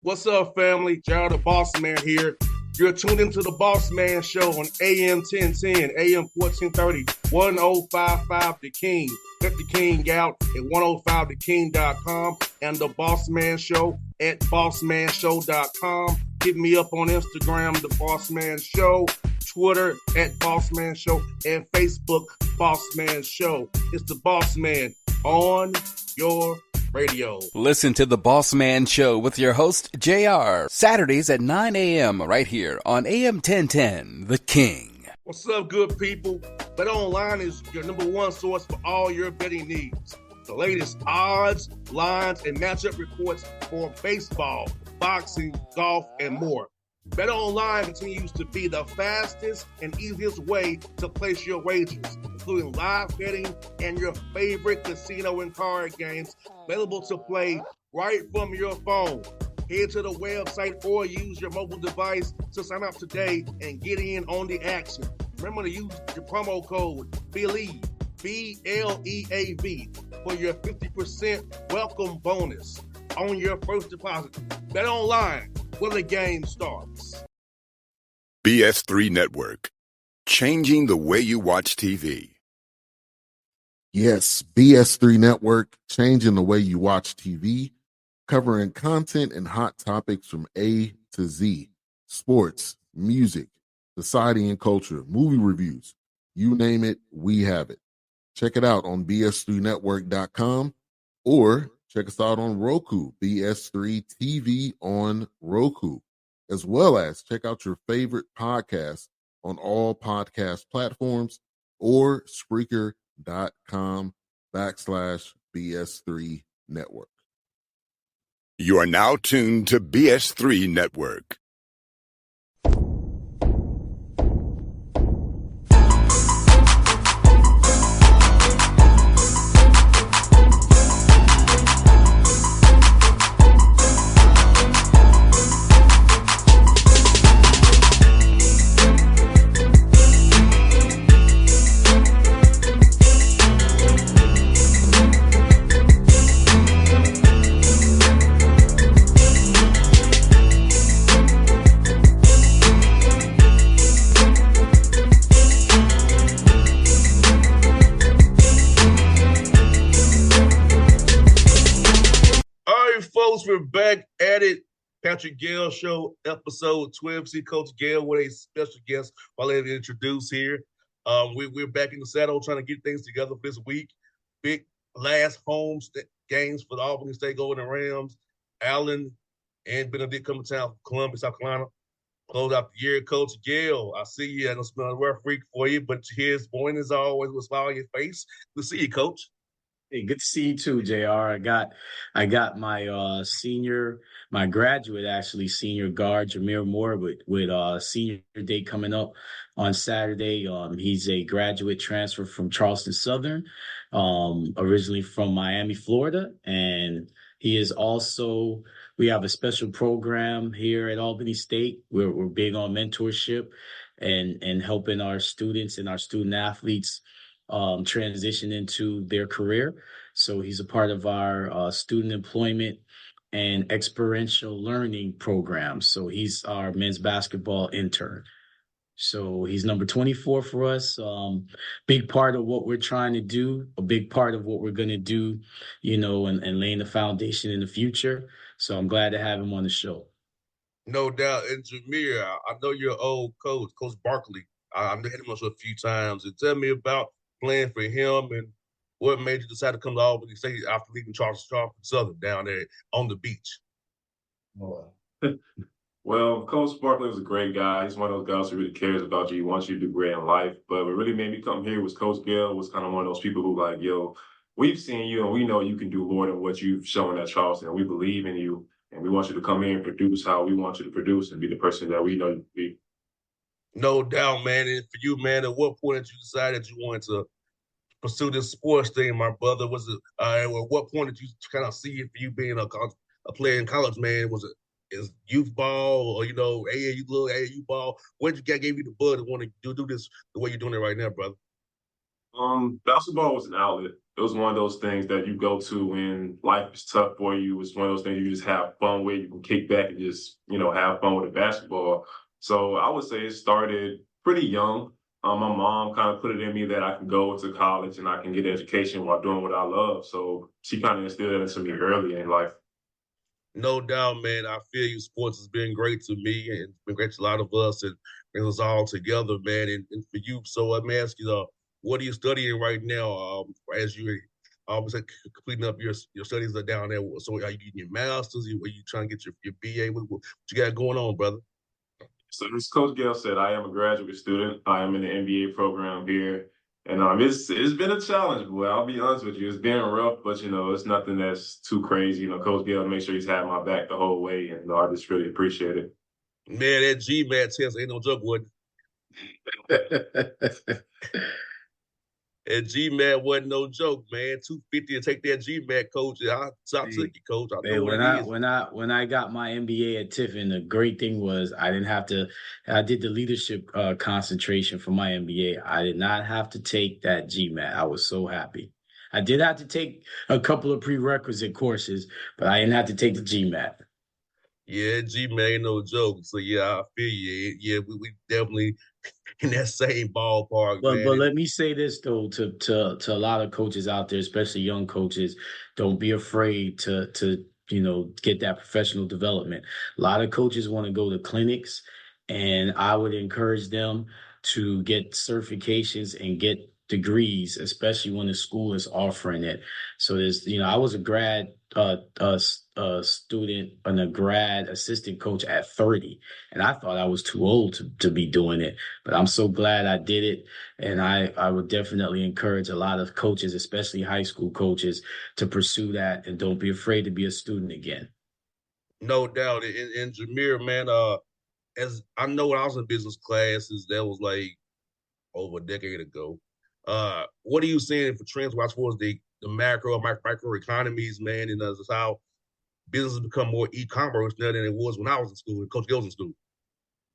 What's up, family? Gerald the Bossman here. You're tuned into the Bossman Show on AM 1010, AM 1430, 1055 The King. Let the King out at 105theking.com and the Bossman Show at bossmanshow.com. Hit me up on Instagram, The Bossman Show, Twitter at Bossman Show, and Facebook, Bossman Show. It's the Bossman on your radio. Listen to the Bossman Show with your host, JR, Saturdays at 9 a.m. right here on AM 1010, The King. What's up, good people? BetOnline is your number one source for all your betting needs. The latest odds, lines, and matchup reports for baseball, boxing, golf, and more. BetOnline continues to be the fastest and easiest way to place your wagers, including live betting and your favorite casino and card games available to play right from your phone. Head to the website or use your mobile device to sign up today and get in on the action. Remember to use your promo code BELIEVE, BLEAV, for your 50% welcome bonus on your first deposit. BetOnline, where the game starts. BS3 Network, changing the way you watch TV. Yes, BS3 Network, changing the way you watch TV, covering content and hot topics from A to Z, sports, music, society and culture, movie reviews, you name it, we have it. Check it out on bs3network.com or check us out on Roku, BS3 TV on Roku, as well as check out your favorite podcast on all podcast platforms or Spreaker.com/BS3 Network. You are now tuned to BS3 Network. We're back at it. Patrick Gayle Show, episode 12. See Coach Gayle with a special guest while they introduce here. We're back in the saddle trying to get things together for this week. Big last home games for the Albany State Golden Rams. Allen and Benedict coming to town from Columbia, South Carolina. Close out the year. Coach Gayle, I see you. I don't smell a rare freak for you, but here's point as always with a smile on your face. Good to see you, Coach. Hey, good to see you too, JR. I got my my graduate senior guard, Jameer Moore, with senior day coming up on Saturday. He's a graduate transfer from Charleston Southern, originally from Miami, Florida, and he is also. We have a special program here at Albany State. We're big on mentorship and helping our students and our student athletes transition into their career. So he's a part of our student employment and experiential learning program. So he's our men's basketball intern. So he's number 24 for us. Big part of what we're trying to do, a big part of what we're going to do, and laying the foundation in the future. So I'm glad to have him on the show. No doubt. And Jameer, I know you're an old coach, Coach Barkley. I've had him on a few times. And tell me about playing for him and what made you decide to come to Albany State after leaving Charleston Southern down there on the beach? Well, Coach Barkley was a great guy. He's one of those guys who really cares about you. He wants you to do great in life. But what really made me come here was Coach Gayle was kind of one of those people who like, yo, we've seen you and we know you can do more than what you've shown at Charleston. We believe in you and we want you to come here and produce how we want you to produce and be the person that we know you to be. No doubt, man. And for you, man, at what point did you decide that you wanted to pursue this sports thing, my brother? Was it at what point did you kind of see it for you being a player in college, man? Was it is youth ball or AAU little AAU ball? What gave you the bug to want to do this the way you're doing it right now, brother? Basketball was an outlet. It was one of those things that you go to when life is tough for you. It's one of those things you just have fun with. You can kick back and just, have fun with the basketball. So I would say it started pretty young. My mom kind of put it in me that I can go to college and I can get education while doing what I love. So she kind of instilled that into me early in life. No doubt, man. I feel you. Sports has been great to me and it's been great to a lot of us and brings us all together, man. And for you, so let me ask you, what are you studying right now? As you completing up your studies are down there. So are you getting your masters? Are you trying to get your BA? What you got going on, brother? So as Coach Gayle said, I am a graduate student. I am in the MBA program here. And it's been a challenge, boy. I'll be honest with you. It's been rough, but it's nothing that's too crazy. Coach Gayle make sure he's had my back the whole way, and I just really appreciate it. Man, that GMAT test ain't no joke, wasn't it? And GMAT wasn't no joke, man. 250 to take that GMAT, coach. I took you, coach. I know what it is. When I got my MBA at Tiffin, the great thing was I didn't have to. I did the leadership concentration for my MBA. I did not have to take that GMAT. I was so happy. I did have to take a couple of prerequisite courses, but I didn't have to take the GMAT. Yeah, GMAT ain't no joke. So yeah, I feel you. Yeah, we definitely in that same ballpark, man. But let me say this though to a lot of coaches out there, especially young coaches, don't be afraid to get that professional development. A lot of coaches want to go to clinics, and I would encourage them to get certifications and get degrees, especially when the school is offering it. So I was a grad student and a grad assistant coach at 30, and I thought I was too old to be doing it, but I'm so glad I did it. And I would definitely encourage a lot of coaches, especially high school coaches, to pursue that and don't be afraid to be a student again. No doubt. And Jameer, man, as I know when I was in business classes, that was like over a decade ago. What are you seeing for trends watch towards the micro economies, man, and just how business become more e-commerce now than it was when I was in school and Coach Gill's in school?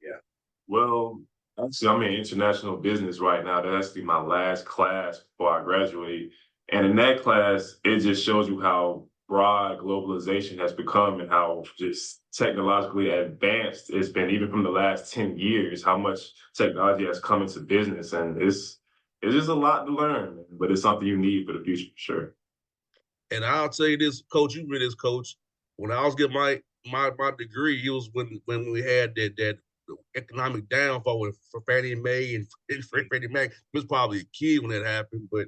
Yeah. Well, actually, I'm in international business right now. That's actually my last class before I graduate. And in that class, it just shows you how broad globalization has become and how just technologically advanced it's been, even from the last 10 years, how much technology has come into business. And it's just a lot to learn, but it's something you need for the future, for sure. And I'll tell you this, Coach, you read this, Coach. When I was getting my degree, it was when we had that economic downfall for Fannie Mae and Freddie Mac. I was probably a kid when that happened, but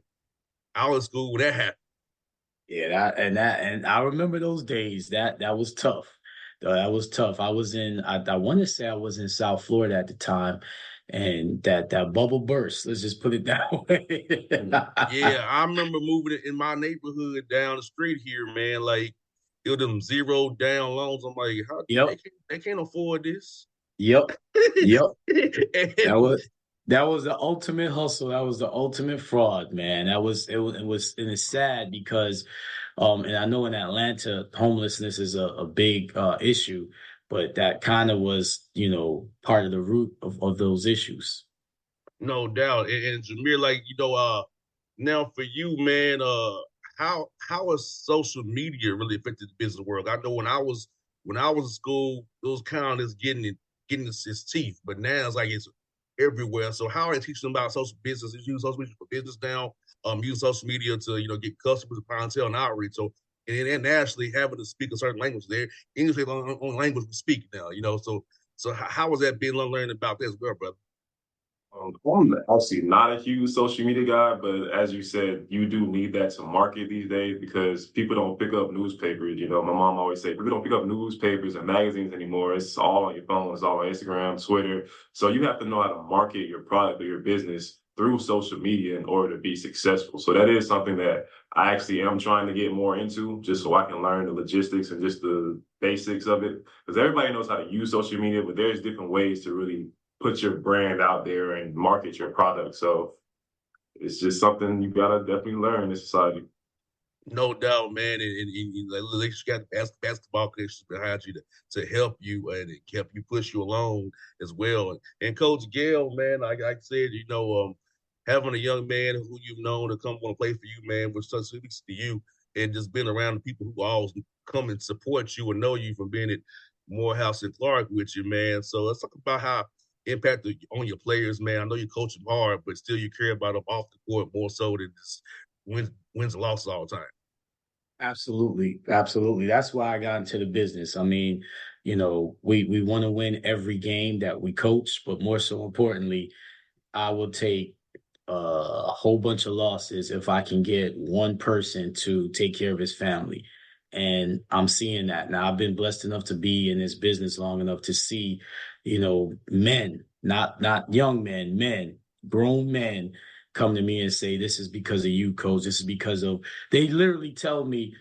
I was in school when that happened. Yeah, and I remember those days. That was tough. That was tough. I want to say I was in South Florida at the time, and that bubble burst. Let's just put it that way. Yeah, I remember moving in my neighborhood down the street here, man. Like, it was them zero down loans. I'm like, how Yep. they can't afford this? Yep. Yep. And That was the ultimate hustle. That was the ultimate fraud, man. And it's sad because and I know in Atlanta homelessness is a big issue, but that kind of was, part of the root of those issues. no doubt. And Jameer, like, now for you, man, how has social media really affected the business world? I know when I was in school, it was kind of just getting its teeth, but now it's like it's everywhere. So how are they teaching them about social business? Is using social media for business now, use social media to get customers, clientele, and outreach. So and actually having to speak a certain language there. English is the only language we speak now, So how has that been learning about that as well, brother? I'm actually not a huge social media guy, but as you said, you do need that to market these days because people don't pick up newspapers. My mom always said people don't pick up newspapers and magazines anymore. It's all on your phone. It's all on Instagram, Twitter. So you have to know how to market your product or your business through social media in order to be successful. So that is something that I actually am trying to get more into just so I can learn the logistics and just the basics of it. Because everybody knows how to use social media, but there's different ways to really put your brand out there and market your product. So it's just something you gotta definitely learn in this society. No doubt, man, and at least you got basketball coaches behind you to help you and help you push you along as well. And Coach Gayle, man, like I said, having a young man who you've known to come on play for you, man, which speaks to you, and just being around the people who always come and support you and know you from being at Morehouse and Clark with you, man. So let's talk about how impact on your players, man. I know you coach them hard, but still you care about them off the court more so than just wins and losses all the time. Absolutely. Absolutely. That's why I got into the business. I mean, we want to win every game that we coach, but more so importantly, I will take a whole bunch of losses if I can get one person to take care of his family. And I'm seeing that now. I've been blessed enough to be in this business long enough to see, men, not young men, grown men come to me and say, this is because of you, coach. This is because of, they literally tell me,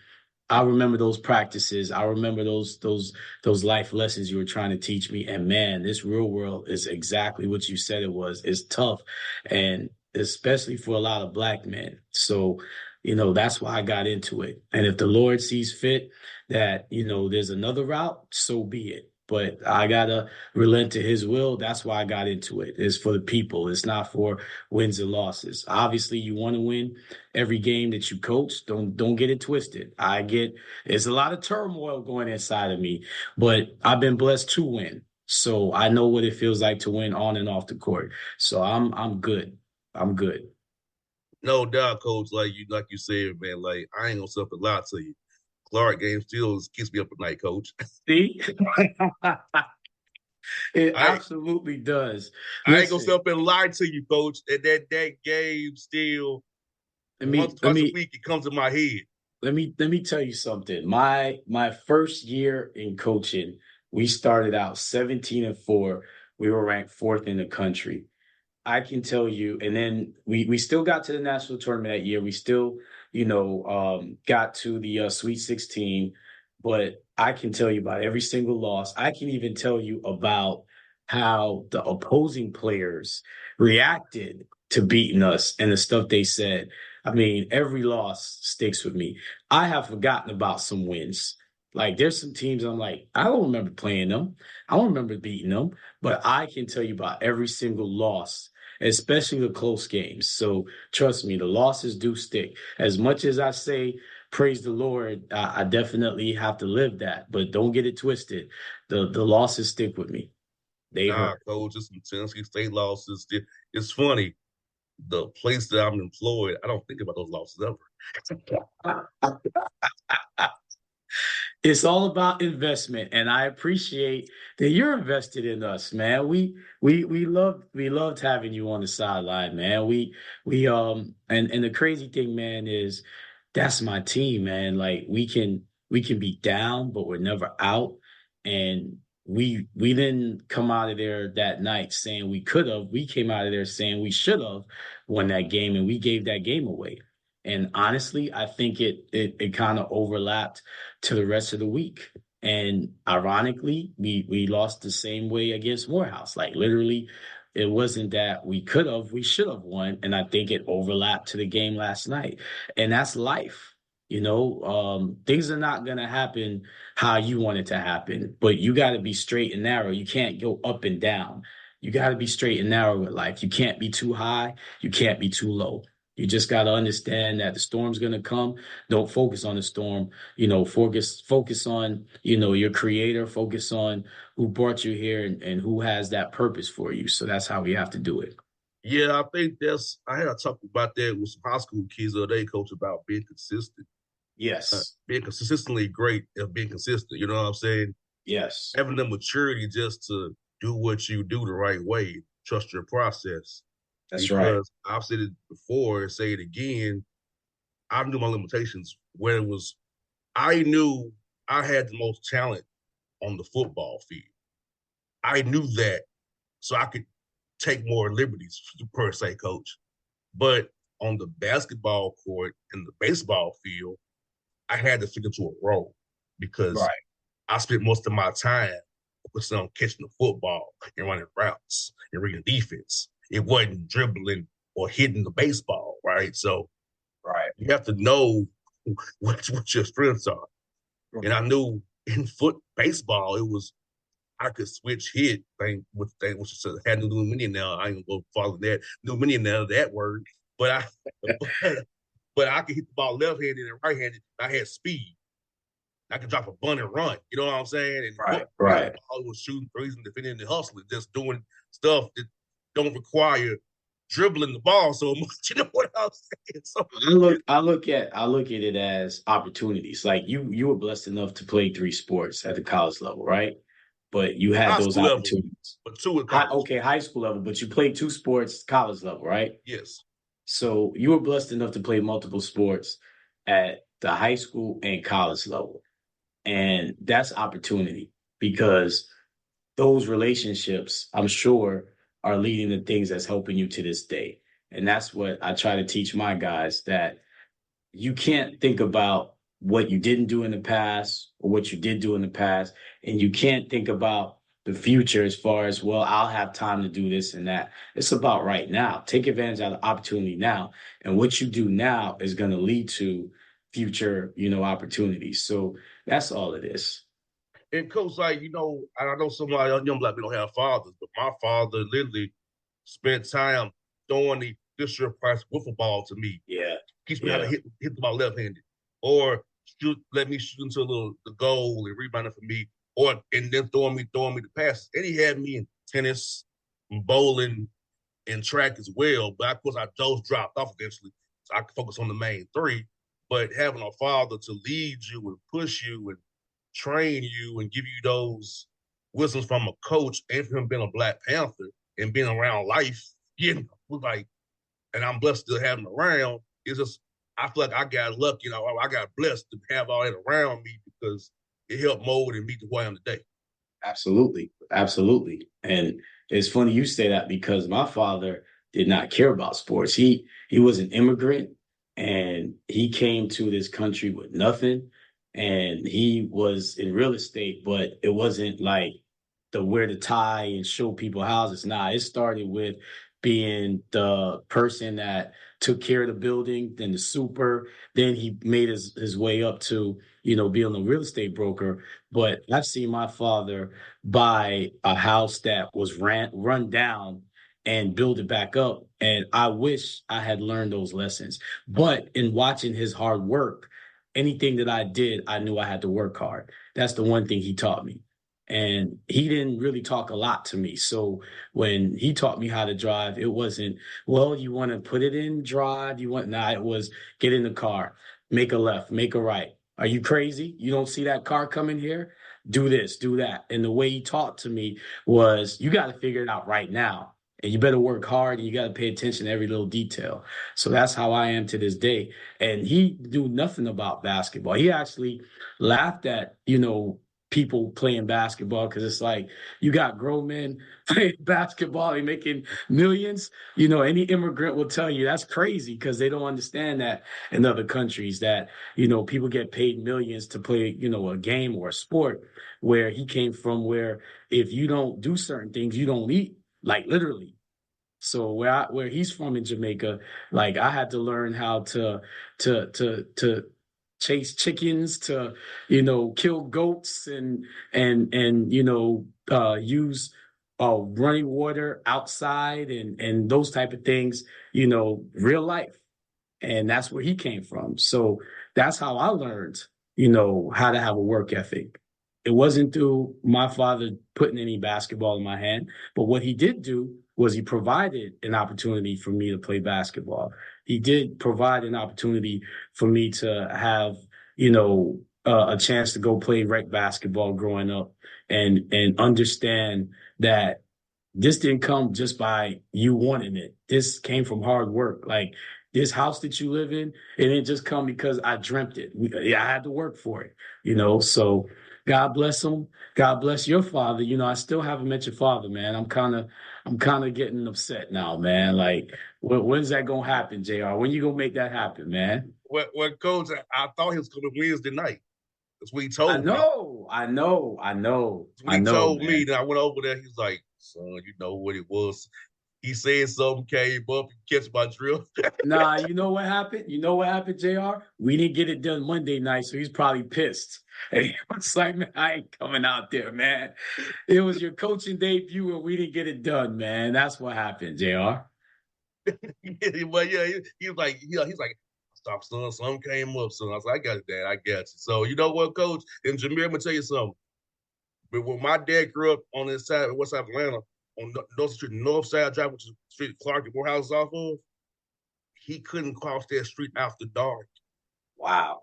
I remember those practices. I remember those life lessons you were trying to teach me. And man, this real world is exactly what you said it was. It's tough, and especially for a lot of Black men. So, that's why I got into it. And if the Lord sees fit that, there's another route, so be it. But I gotta relent to his will. That's why I got into it. It's for the people. It's not for wins and losses. Obviously, you want to win every game that you coach. Don't get it twisted. There's a lot of turmoil going inside of me, but I've been blessed to win. So I know what it feels like to win on and off the court. So I'm good. I'm good. No doubt, coach. Like you said, man. Like I ain't gonna suffer a lot to you. Clark game still keeps me up at night, coach. See, it I absolutely does. I ain't gonna Listen, sit up and lie to you, coach. And that game still let once me let twice a me week it comes to my head. let me tell you something. My first year in coaching, we started out 17-4. We were ranked fourth in the country. I can tell you, and then we still got to the national tournament that year. We still, got to the Sweet 16, but I can tell you about every single loss. I can even tell you about how the opposing players reacted to beating us and the stuff they said. I mean, every loss sticks with me. I have forgotten about some wins. Like there's some teams I'm like, I don't remember playing them. I don't remember beating them, but I can tell you about every single loss, especially the close games. So trust me, the losses do stick. As much as I say, praise the Lord, I definitely have to live that. But don't get it twisted. The losses stick with me. They Nah, hurt. coach, it's some Tennessee State losses. It's funny. The place that I'm employed, I don't think about those losses ever. It's all about investment, and I appreciate that you're invested in us, man. We loved having you on the sideline, man. And the crazy thing, man, is that's my team, man. Like we can be down, but we're never out. And we didn't come out of there that night saying we could have. We came out of there saying we should have won that game, and we gave that game away. And honestly, I think it kind of overlapped to the rest of the week. And ironically, we lost the same way against Morehouse. Like literally, it wasn't that we should have won. And I think it overlapped to the game last night. And that's life. Things are not gonna happen how you want it to happen, but you gotta be straight and narrow. You can't go up and down. You gotta be straight and narrow with life. You can't be too high, you can't be too low. You just got to understand that the storm's going to come. Don't focus on the storm. Focus on, your creator. Focus on who brought you here and who has that purpose for you. So that's how we have to do it. Yeah, I think I had a talk about that with some high school kids the other day, coach, about being consistent. Yes. Being consistently great at being consistent. You know what I'm saying? Yes. Having the maturity just to do what you do the right way, trust your process. That's right. Because I've said it before and say it again, I knew my limitations where it was I knew I had the most talent on the football field. I knew that so I could take more liberties per se, coach. But on the basketball court and the baseball field, I had to fit into a role because Right. I spent most of my time focusing on catching the football and running routes and reading defense. It wasn't dribbling or hitting the baseball, right? So Right. you have to know what your strengths are. And I knew in baseball, I could switch hit which had new mini now. I ain't gonna go follow that new mini now that word, but I but I could hit the ball left-handed and right-handed. I had speed. I could drop a bunt and run. You know what I'm saying? And Right. I was shooting threes and defending and hustling, just doing stuff that don't require dribbling the ball so much. You know what I'm saying? So I look at it as opportunities. Like you were blessed enough to play 3 sports at the college level, right? But you had high those school level, opportunities. but 2 in college. High school level, but you played 2 sports college level, right? Yes. So you were blessed enough to play multiple sports at the high school and college level. And that's opportunity because those relationships, I'm sure, are leading to things that's helping you to this day. And that's what I try to teach my guys, that you can't think about what you didn't do in the past or what you did do in the past. And you can't think about the future as far as, well, I'll have time to do this and that. It's about right now. Take advantage of the opportunity now. And what you do now is going to lead to future, opportunities. So that's all it is. And coach, like, I know some of our young black people don't have fathers, but my father literally spent time throwing the Fisher Price wiffle ball to me. Yeah. Teach me how to hit the ball left-handed, or let me shoot into the goal and rebound it for me, and then throwing me the passes. And he had me in tennis, and bowling, and track as well. But of course, those dropped off eventually, so I could focus on the main 3. But having a father to lead you and push you and train you and give you those wisdoms from a coach, and from him being a Black Panther and being around life, and I'm blessed to have him around. It's just, I feel like I got lucky, I got blessed to have all that around me because it helped mold and me to who I am today. Absolutely. Absolutely. And it's funny you say that because my father did not care about sports. He was an immigrant and he came to this country with nothing. And he was in real estate, but it wasn't like the wear the tie and show people houses. Nah, it started with being the person that took care of the building, then the super, then he made his way up to, being a real estate broker. But I've seen my father buy a house that was run down and build it back up. And I wish I had learned those lessons. But in watching his hard work, anything that I did, I knew I had to work hard. That's the one thing he taught me. And he didn't really talk a lot to me. So when he taught me how to drive, it wasn't, well, you want to put it in drive. It was get in the car, make a left, make a right. Are you crazy? You don't see that car coming here? Do this, do that. And the way he taught to me was, you got to figure it out right now. And you better work hard and you got to pay attention to every little detail. So that's how I am to this day. And he knew nothing about basketball. He actually laughed at, people playing basketball because it's like, you got grown men playing basketball, they making millions. Any immigrant will tell you that's crazy because they don't understand that in other countries that, people get paid millions to play, a game or a sport, where he came from, where if you don't do certain things, you don't eat, like literally. So where he's from in Jamaica, like I had to learn how to chase chickens, to kill goats, and use running water outside, and those type of things, real life. And that's where he came from. So that's how I learned, how to have a work ethic. It wasn't through my father putting any basketball in my hand, but what he did do was he provided an opportunity for me to play basketball. He did provide an opportunity for me to have, a chance to go play rec basketball growing up, and understand that this didn't come just by you wanting it. This came from hard work. Like this house that you live in, it didn't just come because I dreamt it. I had to work for it, so God bless him. God bless your father. I still haven't met your father, man. I'm kind of getting upset now, man. Like, when's that gonna happen, JR? When you gonna make that happen, man? Well, Coach, I thought he was coming Wednesday night. That's what he told me. I know. That's what he told man. me. Then I went over there. He's like, son, you know what it was. he said something, came up, catch my drill. Nah, you know what happened? You know what happened, JR? We didn't get it done Monday night, so he's probably pissed. And he was like, man, I ain't coming out there, man. It was your coaching debut, and we didn't get it done, man. That's what happened, JR. But yeah, he was like, he's like, stop, son. Something came up, son. I was like, I got it, Dad. I got you. So you know what, Coach? And Jameer, I'm gonna tell you something. But when my dad grew up on this side, west side of Atlanta, on North Street, North Side Drive, which is the street Clark and Morehouse is off of, he couldn't cross that street after dark. Wow.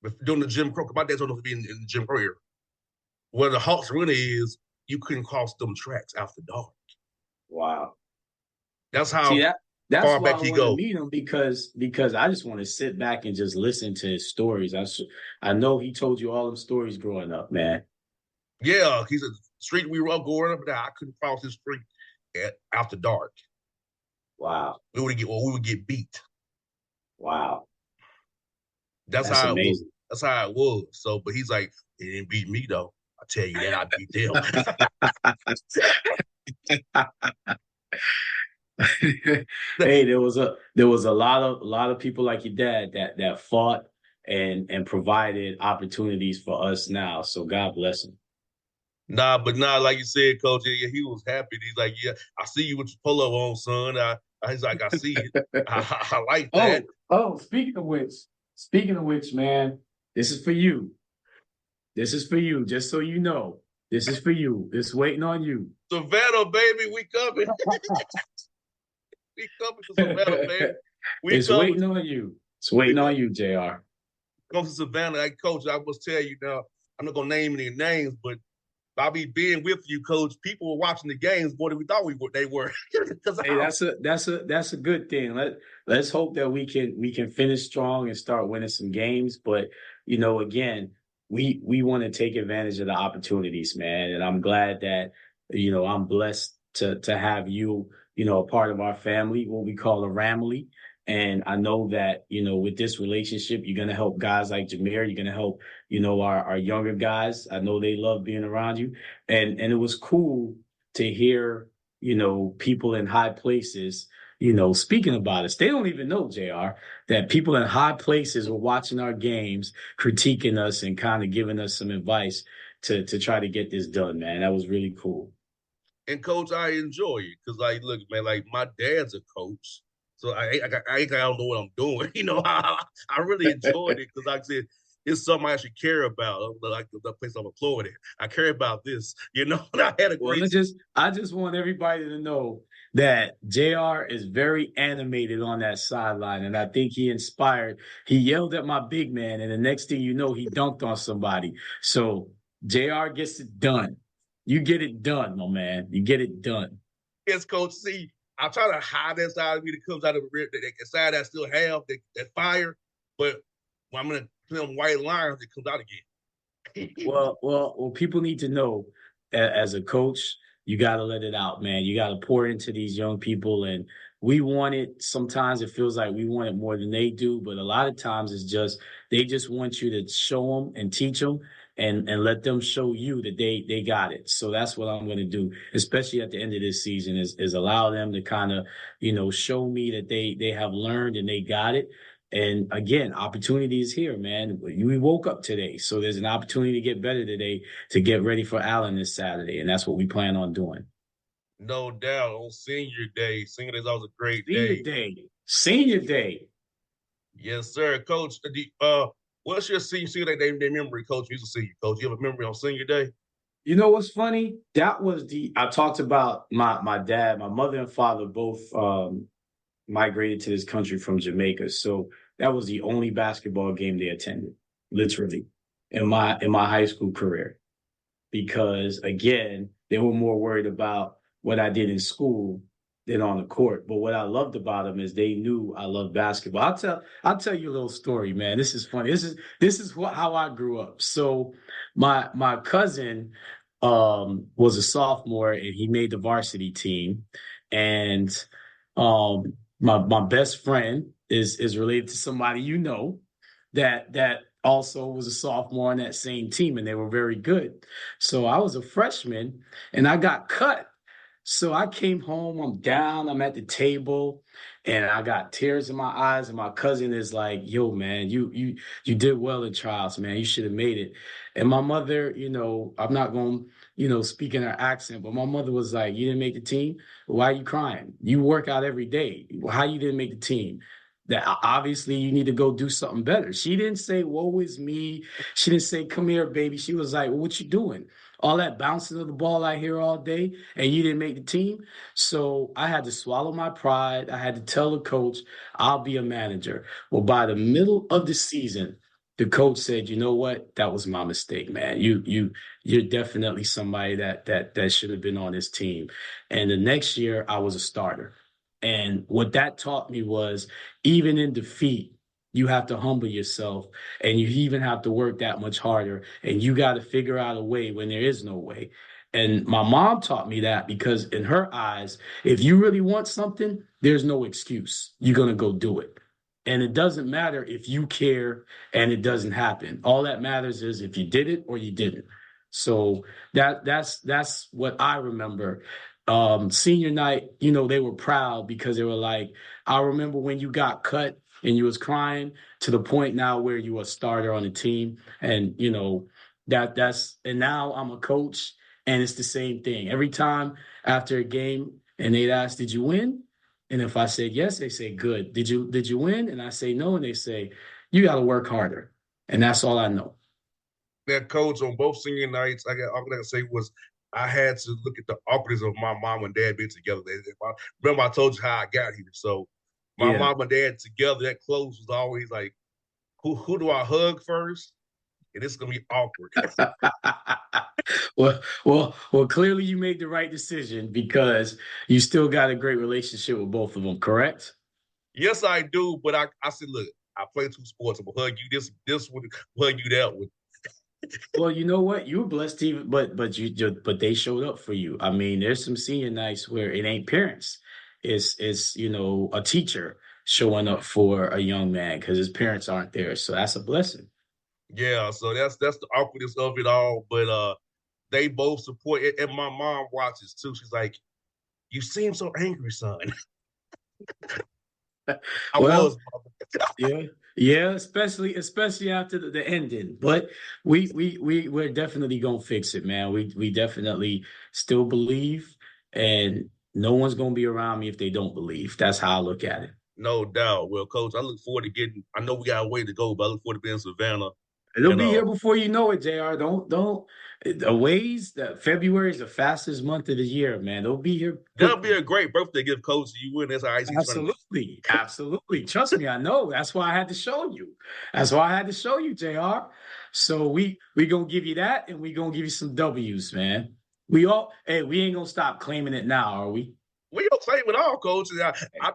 But during the Jim Crow, my dad's old enough to be in the Jim Crow era. Where the Hawks Arena is, you couldn't cross them tracks after dark. Wow. That's how See, that's far why back I he want to goes. meet him because I just want to sit back and just listen to his stories. I know he told you all them stories growing up, man. Yeah, he said, street we were up growing up, I couldn't cross this street after dark. Wow. We would get beat. Wow. That's That's how it was. amazing. That's how it was. So, but he's like, he didn't beat me though. I tell you that I beat them. Hey, there was a lot of people like your dad that fought and provided opportunities for us now. So God bless him. Nah, like you said, Coach, yeah, he was happy. He's like, yeah, I see you with your polo on, son. He's like, I see it. I like that. Oh, speaking of which, man, this is for you. This is for you, just so you know. This is for you. It's waiting on you. Savannah, baby, we coming. We coming to Savannah, baby. It's waiting on you. It's waiting on you, JR. Come to Savannah. Hey, Coach, I must tell you now, I'm not going to name any names, but by me being with you, Coach, people were watching the games more than we thought they were. Hey, that's a good thing. Let's hope that we can finish strong and start winning some games. But again, we want to take advantage of the opportunities, man. And I'm glad that I'm blessed to have you, a part of our family, what we call a ramily. And I know that, with this relationship, you're going to help guys like Jameer. You're going to help, our younger guys. I know they love being around you. And it was cool to hear, people in high places, speaking about us. They don't even know, JR, that people in high places were watching our games, critiquing us and kind of giving us some advice to try to get this done, man. That was really cool. And Coach, I enjoy it because, like, look, man, like my dad's a coach. So I don't know what I'm doing. I really enjoyed it because, like I said, it's something I actually care about. Like the place I'm employed at, I care about this. And I had a great. I just want everybody to know that JR is very animated on that sideline, and I think he inspired. He yelled at my big man, and the next thing you know, he dunked on somebody. So JR gets it done. You get it done, my man. You get it done. Yes, Coach. See, I try to hide that side of me that comes out of the side I still have, that fire. But when I'm going to play on white lines, it comes out again. Well, people need to know as a coach, you got to let it out, man. You got to pour into these young people. And we want it. Sometimes it feels like we want it more than they do. But a lot of times it's just they just want you to show them and teach them. And let them show you that they got it. So that's what I'm going to do, especially at the end of this season, is allow them to kind of, show me that they have learned and they got it. And again, opportunity is here, man. We woke up today. So there's an opportunity to get better today, to get ready for Allen this Saturday. And that's what we plan on doing. No doubt. On Senior Day. Senior Day is always a great day. Senior Day. Yes, sir. Coach, what's your senior day memory, Coach? You used to see you, Coach. You have a memory on Senior Day? You know what's funny? That was I talked about my dad, my mother and father both migrated to this country from Jamaica. So that was the only basketball game they attended, literally, in my high school career. Because again, they were more worried about what I did in school than on the court. But what I loved about them is they knew I loved basketball. I'll tell you a little story, man. This is funny. This is how I grew up. So my cousin was a sophomore and he made the varsity team. And my best friend is related to somebody that also was a sophomore on that same team, and they were very good. So I was a freshman and I got cut. So I came home, I'm down, I'm at the table, and I got tears in my eyes, and my cousin is like, "Yo, man, you did well in trials, man. You should have made it." And my mother, I'm not going to, speak in her accent, but my mother was like, "You didn't make the team? Why are you crying? You work out every day. How you didn't make the team?" That obviously you need to go do something better. She didn't say, "Woe is me." She didn't say, "Come here, baby." She was like, "Well, what you doing? All that bouncing of the ball I hear all day, and you didn't make the team." So I had to swallow my pride. I had to tell the coach, "I'll be a manager." Well, by the middle of the season, the coach said, "You know what? That was my mistake, man. You're definitely somebody that should have been on this team." And the next year, I was a starter. And what that taught me was, even in defeat, you have to humble yourself, and you even have to work that much harder, and you got to figure out a way when there is no way. And my mom taught me that, because in her eyes, if you really want something, there's no excuse. You're going to go do it. And it doesn't matter if you care and it doesn't happen. All that matters is if you did it or you didn't. So that's what I remember. Senior night, they were proud, because they were like, "I remember when you got cut and you was crying, to the point now where you a starter on the team." And and now I'm a coach, and it's the same thing. Every time after a game and they'd ask, "Did you win?" And if I said yes, they say, "Good. Did you win?" And I say no, and they say, "You got to work harder." And that's all I know. That coach on both senior nights, all I can say was I had to look at the awkwardness of my mom and dad being together. Remember, I told you how I got here. So my Yeah. mom and dad together, that close was always like, who do I hug first? And it's gonna be awkward. Well, clearly you made the right decision, because you still got a great relationship with both of them, correct? Yes, I do, but I said, look, I play two sports. I'm gonna hug you this one, hug you that one. Well, you know what? You were blessed, even, but they showed up for you. I mean, there's some senior nights where it ain't parents, it's a teacher showing up for a young man because his parents aren't there. So that's a blessing. Yeah, so that's the awkwardness of it all. But they both support it, and my mom watches too. She's like, "You seem so angry, son." I Well, was. yeah, yeah, especially after the ending. But we're definitely gonna fix it, man. We definitely still believe, and no one's gonna be around me if they don't believe. That's how I look at it. No doubt. Well, coach, I look forward to getting. I know we got a way to go, but I look forward to being in Savannah. It'll And be here before you know it, JR. Don't the ways that February is the fastest month of the year, man. They'll be here that'll be quickly. a great birthday gift, coach. You win this IC tournament. Absolutely. Absolutely. Trust me, I know. That's why I had to show you. That's why I had to show you, JR. So we gonna give you that, and we gonna give you some W's, man. We ain't gonna stop claiming it now, are we? We don't claim it all, coach. There it I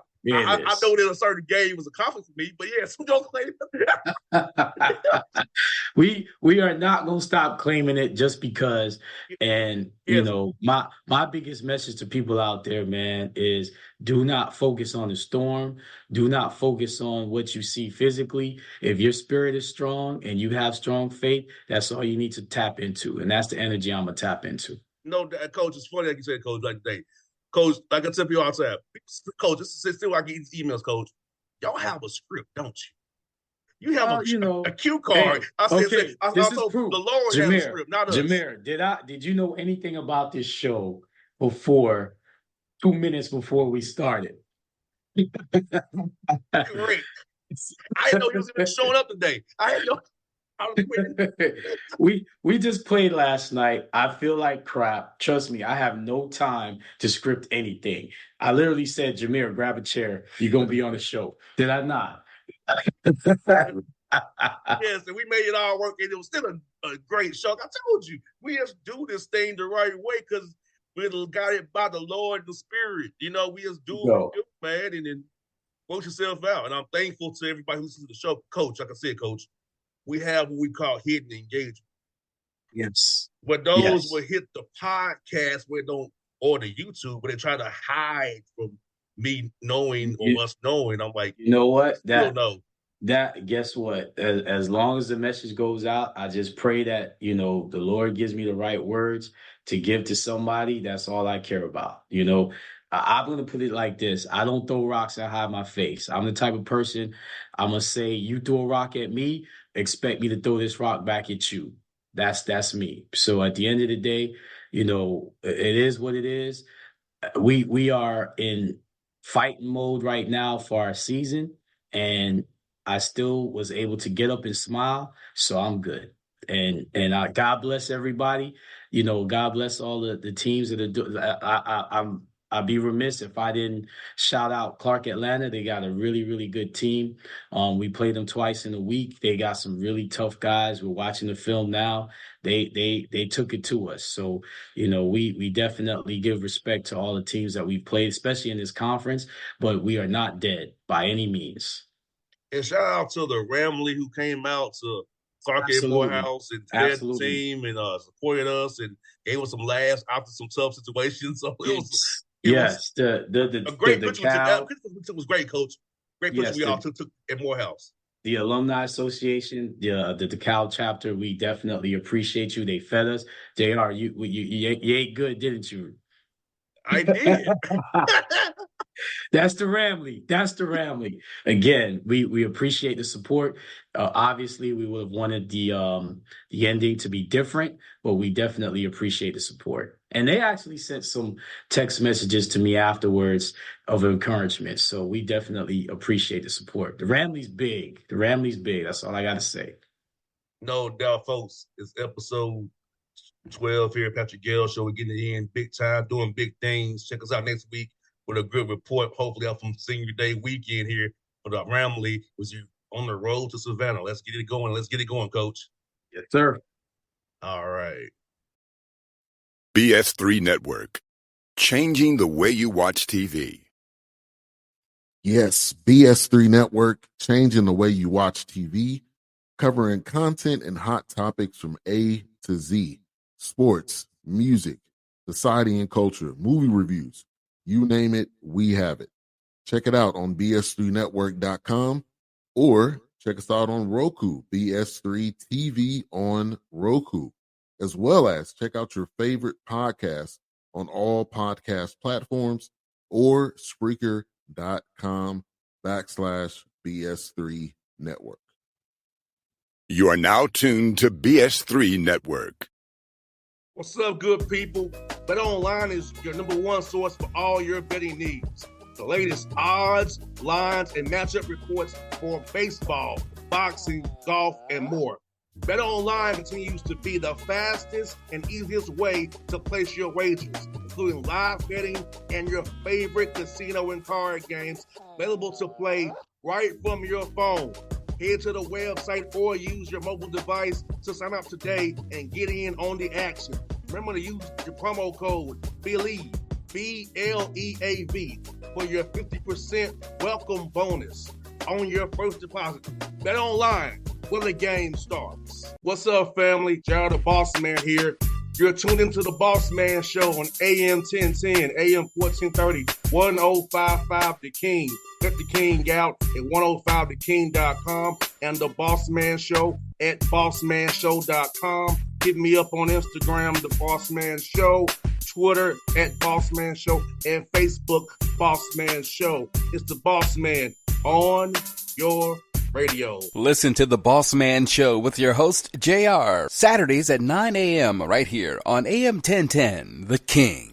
know is. that a certain game was a conflict for me, but yes, we don't claim it. We are not gonna stop claiming it just because. And Yes, my biggest message to people out there, man, is do not focus on the storm. Do not focus on what you see physically. If your spirit is strong and you have strong faith, that's all you need to tap into, and that's the energy I'm gonna tap into. no, coach. It's funny like you said, coach. Like today, coach. Like I tell people all the time, coach. This is still I get these emails, coach. Y'all have a script, don't you? You have Well, a cue card. hey, okay, I this is told proof. the Lord has a Jameer, script, not us. Jameer, did you know anything about this show before 2 minutes before we started? Great. I didn't know he was even showing up today. I had no. I was waiting. We just played last night. I feel like crap. Trust me, I have no time to script anything. I literally said, Jameer, grab a chair. You're gonna be on the show. Did I not? Yes, and we made it all work, and it was still a great show. I told you, we just do this thing the right way because we got it by the Lord and the Spirit. We just do what we Yo, do, man, and then work yourself out. And I'm thankful to everybody who listens to the show. Coach, like I said, Coach, we have what we call hidden engagement. yes, But those yes. will hit the podcast where don't or the YouTube, but they try to hide from me knowing You, or us knowing. I'm like, you know what? still know. That guess what? As long as the message goes out, I just pray that the Lord gives me the right words to give to somebody. That's all I care about. I'm gonna put it like this: I don't throw rocks and hide my face. I'm the type of person I'm gonna say, you throw a rock at me, expect me to throw this rock back at you. That's me. So at the end of the day, it is what it is. We are in fighting mode right now for our season, and I still was able to get up and smile, so I'm good. And God bless everybody. God bless all the teams that are doing. I'd be remiss if I didn't shout out Clark Atlanta. They got a really, really good team. We play them twice in a week. They got some really tough guys. We're watching the film now. They took it to us. So, we definitely give respect to all the teams that we've played, especially in this conference, but we are not dead by any means. And shout out to the Ramley who came out to Clark and Absolutely. Morehouse and fed the Absolutely. team and supported us and gave us some laughs after some tough situations. So it was Yes, a great the picture. Cal, It was great, Coach. Great picture yes, we all took at Morehouse. the Alumni Association, the Cal chapter, we definitely appreciate you. They fed us. JR, you ate good, didn't you? I did. That's the Ramley. That's the Ramley. Again, we appreciate the support. Obviously, we would have wanted the ending to be different, but we definitely appreciate the support. And they actually sent some text messages to me afterwards of encouragement. So we definitely appreciate the support. The Ramley's big. The Ramley's big. That's all I got to say. No doubt, folks. It's episode 12 here at Patrick Gayle Show. We're getting it in big time, doing big things. Check us out next week with a good report, hopefully out from Senior Day weekend here for the Ramley. Was you on the road to Savannah? Let's get it going. Let's get it going, Coach. Yes, sir. All right. BS3 Network. Changing the way you watch TV. Yes, BS3 Network, changing the way you watch TV, covering content and hot topics from A to Z. Sports, music, society and culture, movie reviews. You name it, we have it. Check it out on bs3network.com or check us out on Roku, BS3 TV on Roku, as well as check out your favorite podcast on all podcast platforms or Spreaker.com/BS3 Network. You are now tuned to BS3 Network. What's up, good people? Bet Online is your number one source for all your betting needs. The latest odds, lines, and matchup reports for baseball, boxing, golf, and more. Bet Online continues to be the fastest and easiest way to place your wagers, including live betting and your favorite casino and card games available to play right from your phone. Head to the website or use your mobile device to sign up today and get in on the action. Remember to use your promo code BELIEVE, BLEAV, for your 50% welcome bonus on your first deposit. Bet Online, where the game starts. What's up, family? Jared the Bossman here. You're tuned into the Bossman Show on AM 1010, AM 1430, 1055 The King. Let the King out at 105theking.com and the Bossman Show at bossmanshow.com. Hit me up on Instagram, The Bossman Show, Twitter at Bossman Show, and Facebook, Bossman Show. It's the Bossman on your radio. Listen to The Bossman Show with your host, JR, Saturdays at 9 a.m. right here on AM 1010, The King.